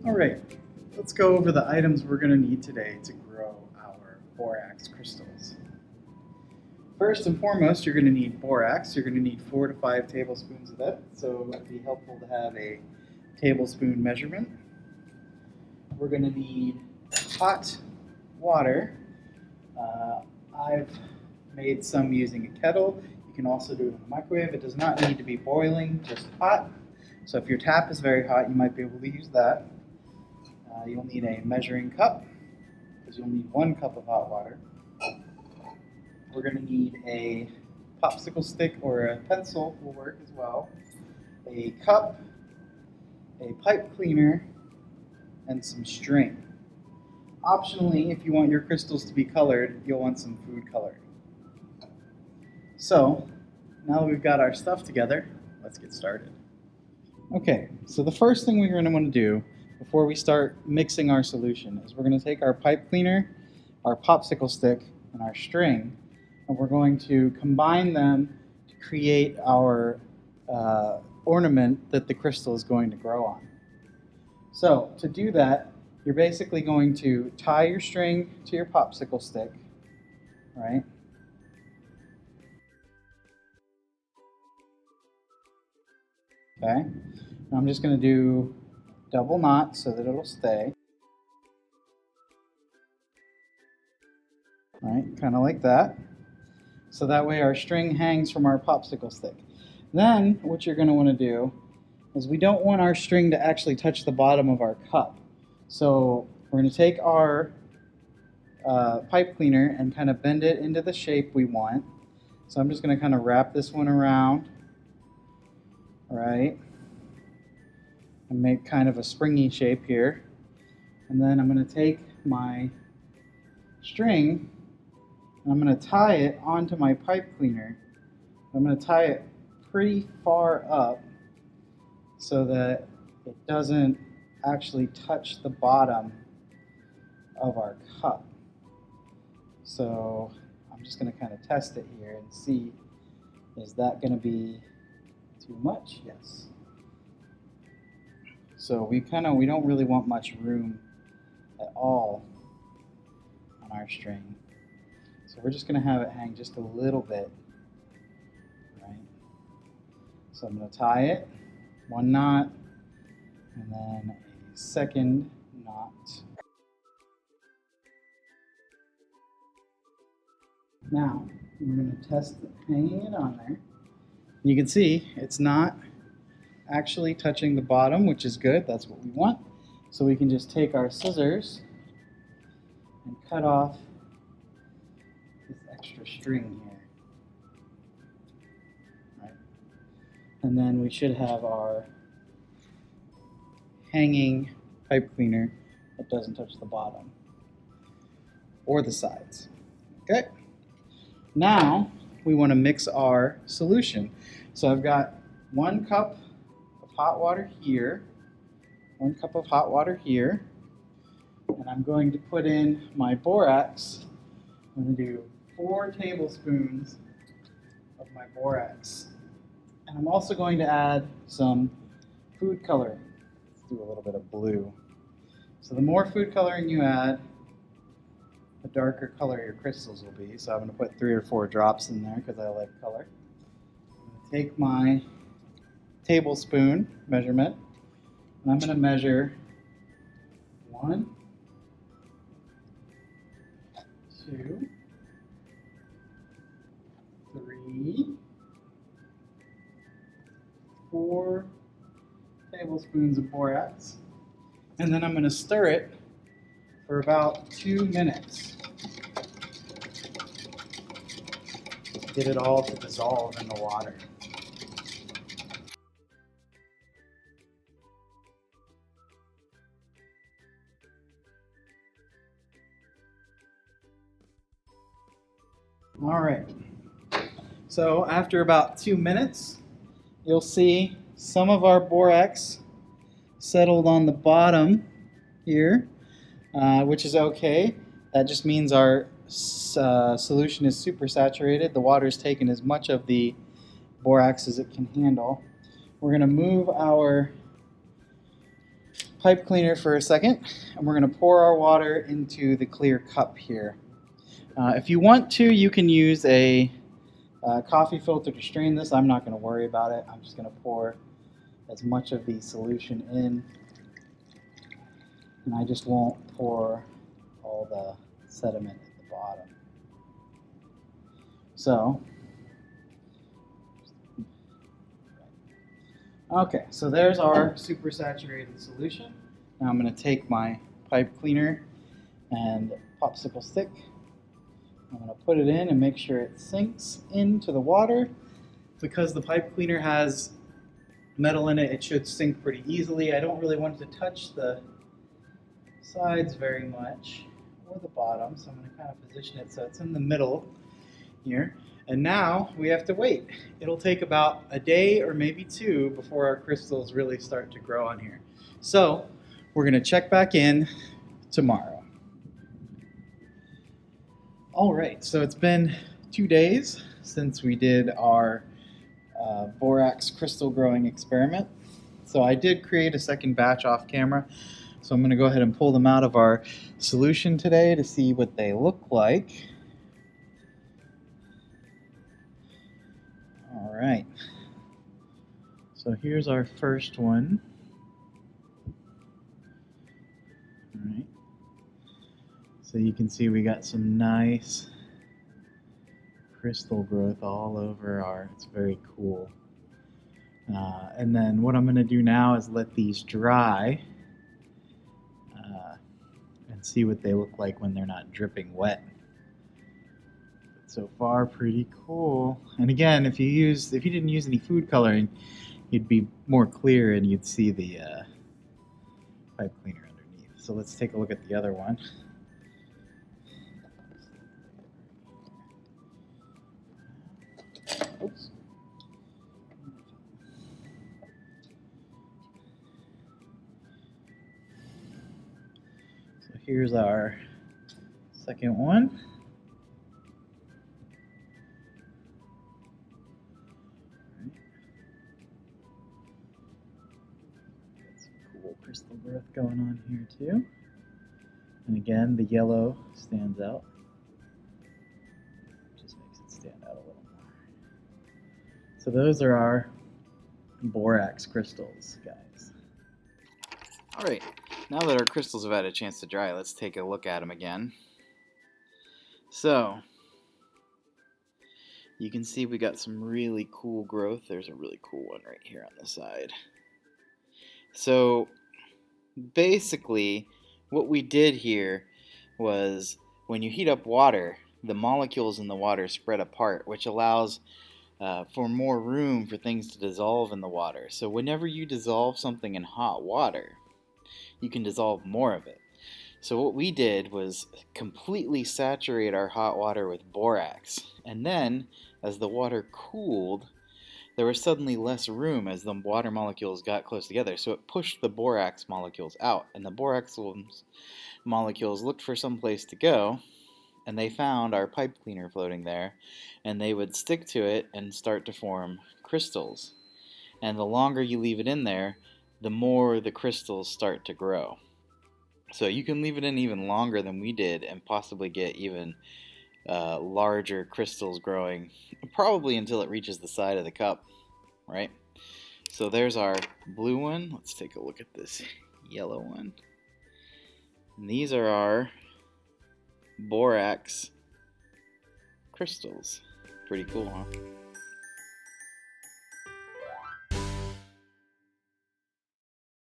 All right, let's go over the items we're going to need today to grow our borax crystals. First and foremost, you're going to need borax. You're going to need 4 to 5 tablespoons of it, so it'd be helpful to have a tablespoon measurement. We're going to need hot water. I've made some using a kettle. You can also do it in the microwave. It does not need to be boiling, just hot. So if your tap is very hot, you might be able to use that. You'll need a measuring cup, because you'll need 1 cup of hot water. We're going to need a popsicle stick or a pencil will work as well, a cup, a pipe cleaner, and some string. Optionally, if you want your crystals to be colored, you'll want some food coloring. So, now that we've got our stuff together, let's get started. Okay, so the first thing we're going to want to do before we start mixing our solution is we're going to take our pipe cleaner, our popsicle stick, and our string, and we're going to combine them to create our ornament that the crystal is going to grow on. So, to do that, you're basically going to tie your string to your popsicle stick, right? Okay, now I'm just going to do double knot so that it'll stay. Right, kind of like that. So that way our string hangs from our popsicle stick. Then what you're going to want to do is we don't want our string to actually touch the bottom of our cup. So we're going to take our pipe cleaner and kind of bend it into the shape we want. So I'm just going to kind of wrap this one around, right, and make kind of a springy shape here. And then I'm going to take my string and I'm going to tie it onto my pipe cleaner. I'm going to tie it pretty far up so that it doesn't actually touch the bottom of our cup. So I'm just going to kind of test it here and see, is that going to be too much? Yes. So we don't really want much room at all on our string. So we're just going to have it hang just a little bit, right? So I'm going to tie it, 1 knot, and then a second knot. Now, we're going to test hanging it on there. You can see it's not actually touching the bottom, which is good. That's what we want. So we can just take our scissors and cut off this extra string here. Right? And then we should have our hanging pipe cleaner that doesn't touch the bottom or the sides. Okay? Now we want to mix our solution. So I've got 1 cup of hot water here, 1 cup of hot water here, and I'm going to put in my borax. I'm going to do 4 tablespoons of my borax. And I'm also going to add some food coloring. Let's do a little bit of blue. So the more food coloring you add, the darker color your crystals will be. So I'm going to put 3 or 4 drops in there because I like color. I'm going to take my tablespoon measurement and I'm going to measure 1, 2, 3, 4 tablespoons of borax, and then I'm going to stir it for about 2 minutes. Get it all to dissolve in the water. All right. So after about 2 minutes, you'll see some of our borax settled on the bottom here, which is okay. That just means our solution is super saturated. The water's taken as much of the borax as it can handle. We're going to move our pipe cleaner for a second, and we're going to pour our water into the clear cup here. If you want to, you can use a coffee filter to strain this. I'm not going to worry about it. I'm just going to pour as much of the solution in, and I just won't pour all the sediment at the bottom. So, okay, so there's our super saturated solution. Now I'm going to take my pipe cleaner and popsicle stick. I'm going to put it in and make sure it sinks into the water. Because the pipe cleaner has metal in it, it should sink pretty easily. I don't really want it to touch the sides very much, or the bottom, so I'm going to kind of position it so it's in the middle here. And now we have to wait. It'll take about a day or maybe two before our crystals really start to grow on here. So we're going to check back in tomorrow. All right, so it's been 2 days since we did our borax crystal growing experiment. So I did create a second batch off camera. So I'm going to go ahead and pull them out of our solution today to see what they look like. All right. So here's our first one. All right. So you can see we got some nice crystal growth all over it's very cool. And then what I'm going to do now is let these dry and see what they look like when they're not dripping wet. But so far, pretty cool. And again, if you didn't use any food coloring, you'd be more clear and you'd see the pipe cleaner underneath. So let's take a look at the other one. Oops. So here's our second one. Got some cool crystal growth going on here too. And again, the yellow stands out. Just makes it stand out a little more. So those are our borax crystals, guys. All right, now that our crystals have had a chance to dry, let's take a look at them again. So, you can see we got some really cool growth. There's a really cool one right here on the side. So, basically, what we did here was when you heat up water, the molecules in the water spread apart, which allows for more room for things to dissolve in the water. So whenever you dissolve something in hot water, you can dissolve more of it. So what we did was completely saturate our hot water with borax. And then, as the water cooled, there was suddenly less room as the water molecules got close together. So it pushed the borax molecules out. And the borax molecules looked for some place to go, and they found our pipe cleaner floating there, and they would stick to it and start to form crystals. And the longer you leave it in there, the more the crystals start to grow. So you can leave it in even longer than we did and possibly get even larger crystals growing, probably until it reaches the side of the cup, right? So there's our blue one. Let's take a look at this yellow one. And these are our borax crystals. Pretty cool, huh?